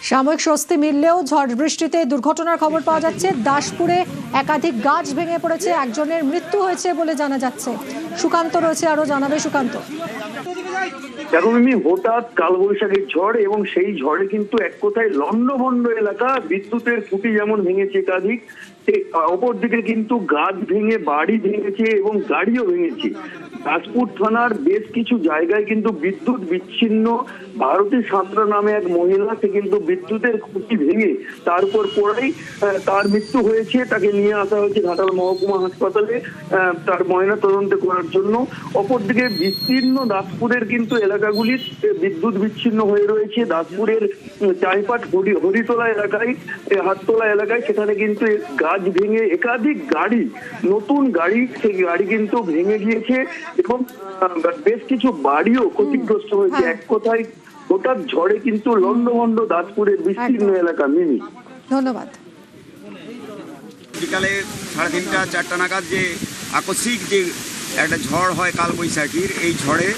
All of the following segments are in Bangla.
সাময়িক স্বস্তি মিললেও ঝড় বৃষ্টিতে দুর্ঘটনার খবর পাওয়া যাচ্ছে। দাসপুরে একাধিক গাছ ভেঙে পড়েছে, একজনের মৃত্যু হয়েছে বলে জানা যাচ্ছে। সুকান্ত রয়েছে, আরো জানাবে সুকান্ত। দেখো মিমি, হঠাৎ কালবৈশাখীর ঝড় এবং সেই ঝড়ে কিন্তু এক কথায় লন্ডভন্ড এলাকা, বিদ্যুতের খুঁটি যেমন ভেঙেছে একাধিক, অপরদিকে কিন্তু গাছ ভেঙে বাড়ি ভেঙেছে এবং গাড়িও ভেঙেছে। দাসপুর থানার বেশ কিছু জায়গায় কিন্তু বিদ্যুৎ বিচ্ছিন্ন। ভারতী সাঁতরা নামে এক মহিলা, সে কিন্তু বিদ্যুতের খুঁটি ভেঙে তার উপর পড়েই তার মৃত্যু হয়েছে। তাকে নিয়ে আসা হয়েছে ঘাটাল মহকুমা হাসপাতালে তার ময়না তদন্ত করার জন্য। অপরদিকে বিস্তীর্ণ দাসপুরের কিন্তু এলাকাগুলি বিদ্যুৎ বিচ্ছিন্ন হয়ে রয়েছে। দাসপুরের চাইপাট হরিতলা এলাকায়, হাততলা এলাকায়, সেখানে কিন্তু গাছ ভেঙে একাধিক গাড়ি, নতুন গাড়ি, সেই গাড়ি কিন্তু ভেঙে গিয়েছে এবং বেশ কিছু বাড়িও ক্ষতিগ্রস্ত হয়েছে। এক কথায় হঠাৎ ঝড়ে কিন্তু লন্ডভন্ড দাসপুরের বিস্তীর্ণ এলাকা। মিমি, ধন্যবাদ। বিকালে 3:30 4টা নাগাদ যে আকস্মিক যে একটা ঝড় হয় কালবৈশাখীর, এই ঝড়ে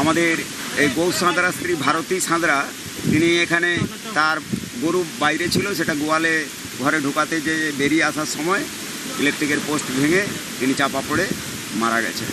আমাদের এই গৌ সাঁতরা স্ত্রী ভারতী সাঁতরা, তিনি এখানে তার গরু বাইরে ছিল, সেটা গোয়ালে ঘরে ঢোকাতে যে বেরিয়ে আসার সময় ইলেকট্রিকের পোস্ট ভেঙে তিনি চাপা পড়ে মারা গেছে।